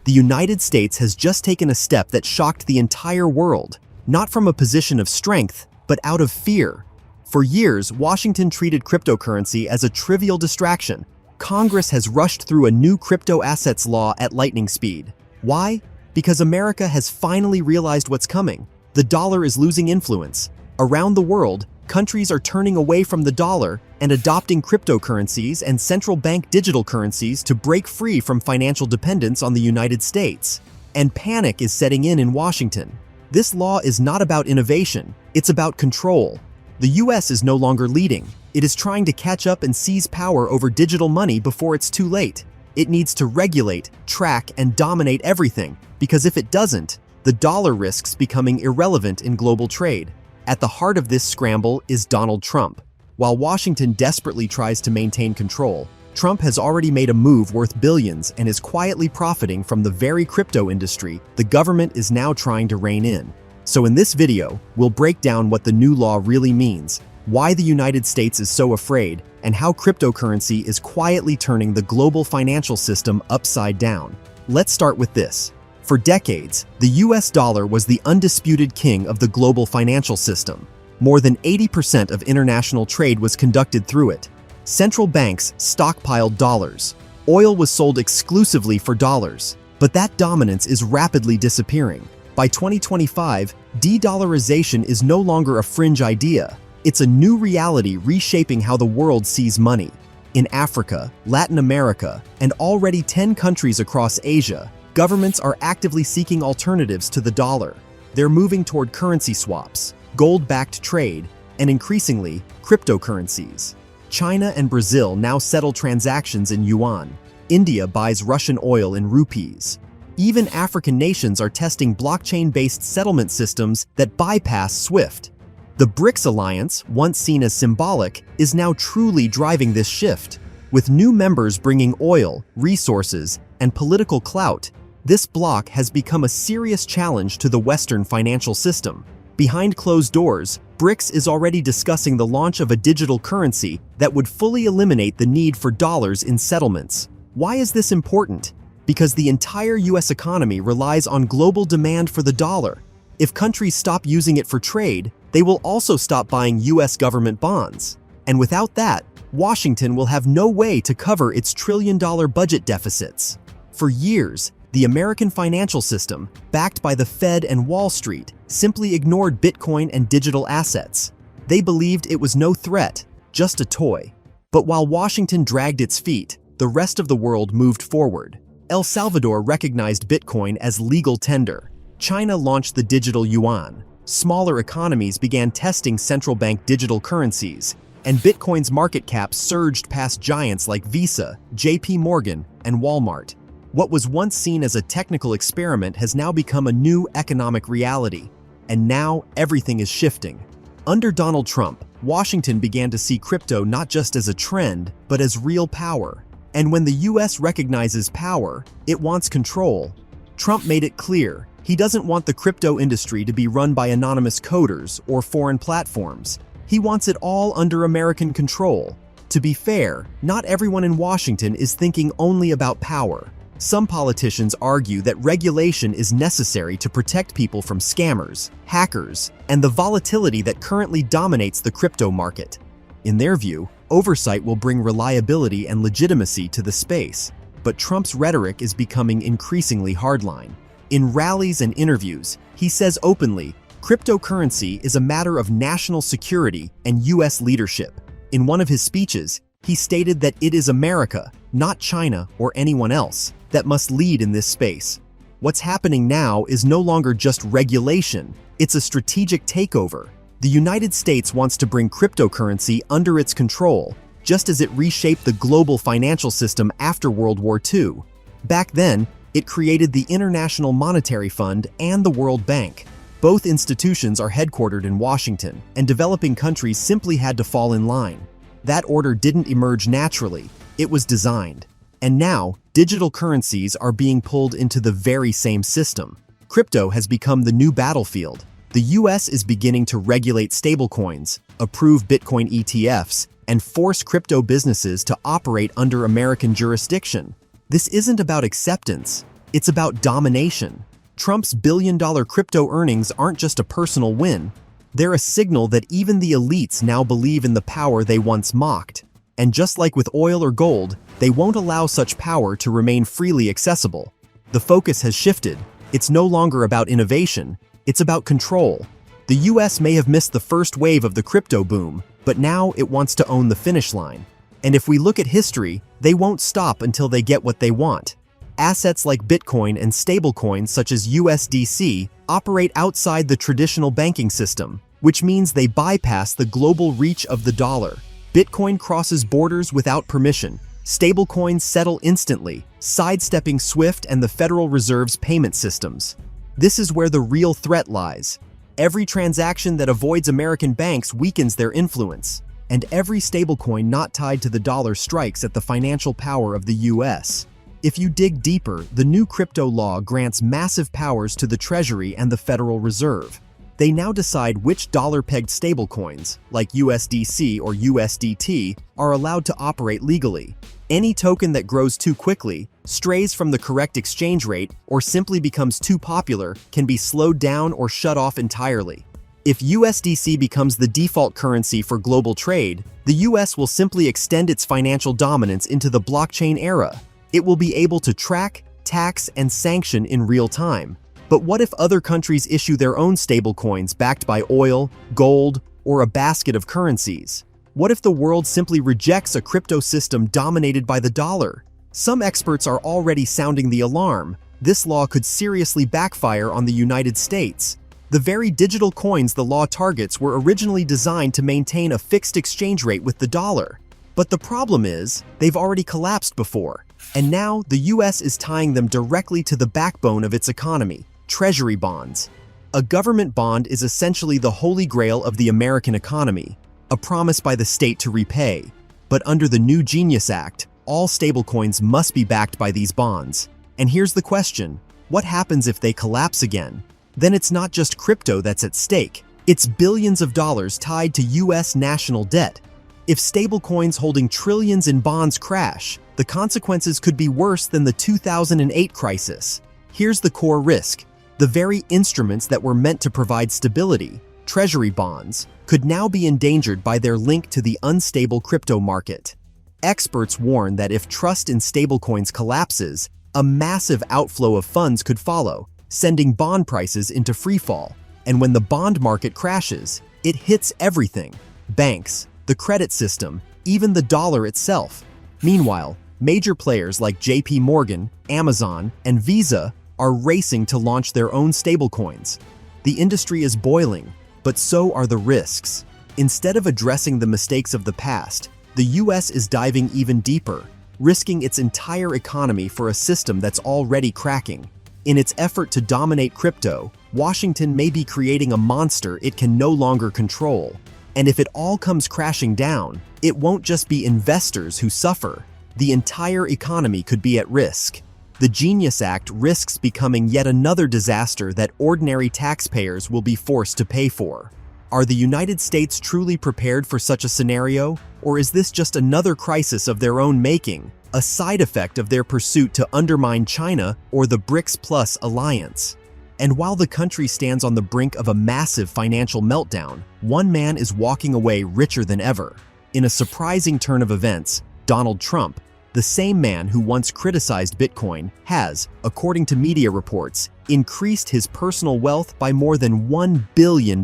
the United States has just taken a step that shocked the entire world, not from a position of strength, but out of fear. For years, Washington treated cryptocurrency as a trivial distraction. Congress has rushed through a new crypto assets law at lightning speed. Why? Because America has finally realized what's coming. The dollar is losing influence. Around the world, countries are turning away from the dollar and adopting cryptocurrencies and central bank digital currencies to break free from financial dependence on the United States. And panic is setting in Washington. This law is not about innovation, it's about control. The US is no longer leading. It is trying to catch up and seize power over digital money before it's too late. It needs to regulate, track, and dominate everything, because if it doesn't, the dollar risks becoming irrelevant in global trade. At the heart of this scramble is Donald Trump. While Washington desperately tries to maintain control, Trump has already made a move worth billions and is quietly profiting from the very crypto industry the government is now trying to rein in. So in this video, we'll break down what the new law really means, why the United States is so afraid, and how cryptocurrency is quietly turning the global financial system upside down. Let's start with this. For decades, the US dollar was the undisputed king of the global financial system. More than 80% of international trade was conducted through it. Central banks stockpiled dollars. Oil was sold exclusively for dollars. But that dominance is rapidly disappearing. By 2025, de-dollarization is no longer a fringe idea. It's a new reality reshaping how the world sees money. In Africa, Latin America, and already 10 countries across Asia, governments are actively seeking alternatives to the dollar. They're moving toward currency swaps, gold-backed trade, and increasingly, cryptocurrencies. China and Brazil now settle transactions in yuan. India buys Russian oil in rupees. Even African nations are testing blockchain-based settlement systems that bypass SWIFT. The BRICS alliance, once seen as symbolic, is now truly driving this shift. With new members bringing oil, resources, and political clout, this bloc has become a serious challenge to the Western financial system. Behind closed doors, BRICS is already discussing the launch of a digital currency that would fully eliminate the need for dollars in settlements. Why is this important? Because the entire US economy relies on global demand for the dollar. If countries stop using it for trade, they will also stop buying US government bonds. And without that, Washington will have no way to cover its trillion-dollar budget deficits. For years, the American financial system, backed by the Fed and Wall Street, simply ignored Bitcoin and digital assets. They believed it was no threat, just a toy. But while Washington dragged its feet, the rest of the world moved forward. El Salvador recognized Bitcoin as legal tender. China launched the digital yuan. Smaller economies began testing central bank digital currencies, and Bitcoin's market cap surged past giants like Visa, JP Morgan, and Walmart. What was once seen as a technical experiment has now become a new economic reality. And now, everything is shifting. Under Donald Trump, Washington began to see crypto not just as a trend, but as real power. And when the US recognizes power, it wants control. Trump made it clear he doesn't want the crypto industry to be run by anonymous coders or foreign platforms. He wants it all under American control. To be fair, not everyone in Washington is thinking only about power. Some politicians argue that regulation is necessary to protect people from scammers, hackers, and the volatility that currently dominates the crypto market. In their view, oversight will bring reliability and legitimacy to the space. But Trump's rhetoric is becoming increasingly hardline. In rallies and interviews, he says openly, cryptocurrency is a matter of national security and US leadership. In one of his speeches, he stated that it is America, not China or anyone else, that must lead in this space. What's happening now is no longer just regulation, it's a strategic takeover. The United States wants to bring cryptocurrency under its control, just as it reshaped the global financial system after World War II. Back then, it created the International Monetary Fund and the World Bank. Both institutions are headquartered in Washington, and developing countries simply had to fall in line. That order didn't emerge naturally, it was designed. And now, digital currencies are being pulled into the very same system. Crypto has become the new battlefield. The US is beginning to regulate stablecoins, approve Bitcoin ETFs, and force crypto businesses to operate under American jurisdiction. This isn't about acceptance, It's about domination. Trump's billion-dollar crypto earnings aren't just a personal win. They're a signal that even the elites now believe in the power they once mocked. And just like with oil or gold, they won't allow such power to remain freely accessible. The focus has shifted. It's no longer about innovation. It's about control. The US may have missed the first wave of the crypto boom, but now it wants to own the finish line. And if we look at history, they won't stop until they get what they want. Assets like Bitcoin and stablecoins such as USDC operate outside the traditional banking system, which means they bypass the global reach of the dollar. Bitcoin crosses borders without permission. Stablecoins settle instantly, sidestepping SWIFT and the Federal Reserve's payment systems. This is where the real threat lies. Every transaction that avoids American banks weakens their influence, and every stablecoin not tied to the dollar strikes at the financial power of the US. If you dig deeper, the new crypto law grants massive powers to the Treasury and the Federal Reserve. They now decide which dollar-pegged stablecoins, like USDC or USDT, are allowed to operate legally. Any token that grows too quickly, strays from the correct exchange rate, or simply becomes too popular can be slowed down or shut off entirely. If USDC becomes the default currency for global trade, the US will simply extend its financial dominance into the blockchain era. It will be able to track, tax, and sanction in real time. But what if other countries issue their own stablecoins backed by oil, gold, or a basket of currencies? What if the world simply rejects a crypto system dominated by the dollar? Some experts are already sounding the alarm. This law could seriously backfire on the United States. The very digital coins the law targets were originally designed to maintain a fixed exchange rate with the dollar. But the problem is, they've already collapsed before. And now, the US is tying them directly to the backbone of its economy, Treasury bonds. A government bond is essentially the holy grail of the American economy, a promise by the state to repay. But under the new Genius Act, all stablecoins must be backed by these bonds. And here's the question: what happens if they collapse again? Then it's not just crypto that's at stake. It's billions of dollars tied to US national debt. If stablecoins holding trillions in bonds crash, the consequences could be worse than the 2008 crisis. Here's the core risk. The very instruments that were meant to provide stability, Treasury bonds, could now be endangered by their link to the unstable crypto market. Experts warn that if trust in stablecoins collapses, a massive outflow of funds could follow, sending bond prices into freefall. And when the bond market crashes, it hits everything: banks, the credit system, even the dollar itself. Meanwhile, major players like JP Morgan, Amazon, and Visa are racing to launch their own stablecoins. The industry is boiling, but so are the risks. Instead of addressing the mistakes of the past, the US is diving even deeper, risking its entire economy for a system that's already cracking. In its effort to dominate crypto, Washington may be creating a monster it can no longer control. And if it all comes crashing down, it won't just be investors who suffer. The entire economy could be at risk. The Genius Act risks becoming yet another disaster that ordinary taxpayers will be forced to pay for. Are the United States truly prepared for such a scenario, or is this just another crisis of their own making, a side effect of their pursuit to undermine China or the BRICS Plus alliance? And while the country stands on the brink of a massive financial meltdown, one man is walking away richer than ever. In a surprising turn of events, Donald Trump, the same man who once criticized Bitcoin, has, according to media reports, increased his personal wealth by more than $1 billion,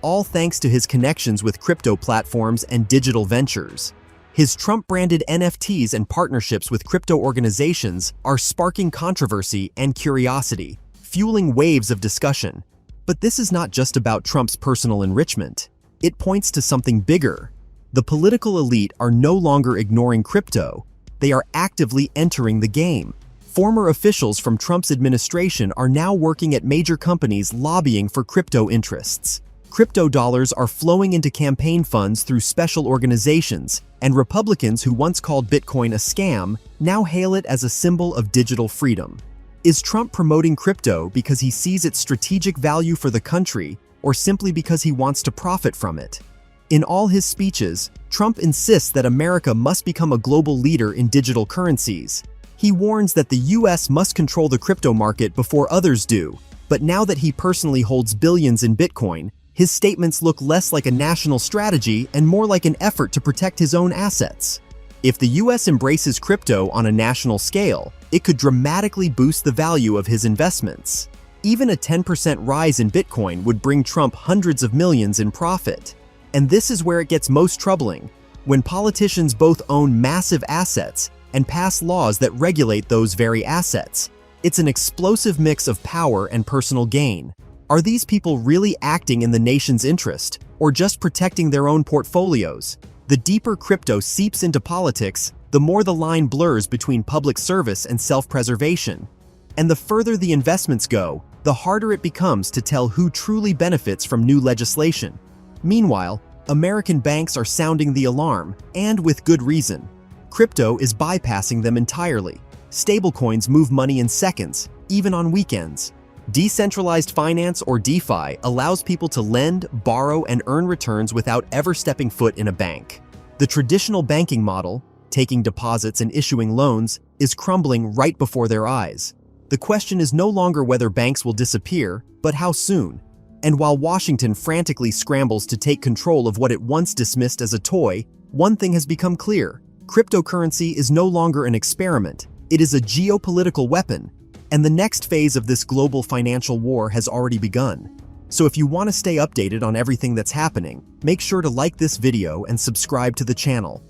all thanks to his connections with crypto platforms and digital ventures. His Trump-branded NFTs and partnerships with crypto organizations are sparking controversy and curiosity, fueling waves of discussion. But this is not just about Trump's personal enrichment. It points to something bigger. The political elite are no longer ignoring crypto. They are actively entering the game. Former officials from Trump's administration are now working at major companies lobbying for crypto interests. Crypto dollars are flowing into campaign funds through special organizations, and Republicans who once called Bitcoin a scam now hail it as a symbol of digital freedom. Is Trump promoting crypto because he sees its strategic value for the country, or simply because he wants to profit from it? In all his speeches, Trump insists that America must become a global leader in digital currencies. He warns that the US must control the crypto market before others do, but now that he personally holds billions in Bitcoin, his statements look less like a national strategy and more like an effort to protect his own assets. If the US embraces crypto on a national scale, it could dramatically boost the value of his investments. Even a 10% rise in Bitcoin would bring Trump hundreds of millions in profit. And this is where it gets most troubling, when politicians both own massive assets and pass laws that regulate those very assets. It's an explosive mix of power and personal gain. Are these people really acting in the nation's interest, or just protecting their own portfolios? The deeper crypto seeps into politics, the more the line blurs between public service and self-preservation. And the further the investments go, the harder it becomes to tell who truly benefits from new legislation. Meanwhile, American banks are sounding the alarm, and with good reason. Crypto is bypassing them entirely. Stablecoins move money in seconds, even on weekends. Decentralized finance, or DeFi, allows people to lend, borrow, and earn returns without ever stepping foot in a bank. The traditional banking model, taking deposits and issuing loans, is crumbling right before their eyes. The question is no longer whether banks will disappear, but how soon. And while Washington frantically scrambles to take control of what it once dismissed as a toy, one thing has become clear: cryptocurrency is no longer an experiment, it is a geopolitical weapon. And the next phase of this global financial war has already begun. So if you want to stay updated on everything that's happening, make sure to like this video and subscribe to the channel.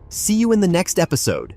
See you in the next episode.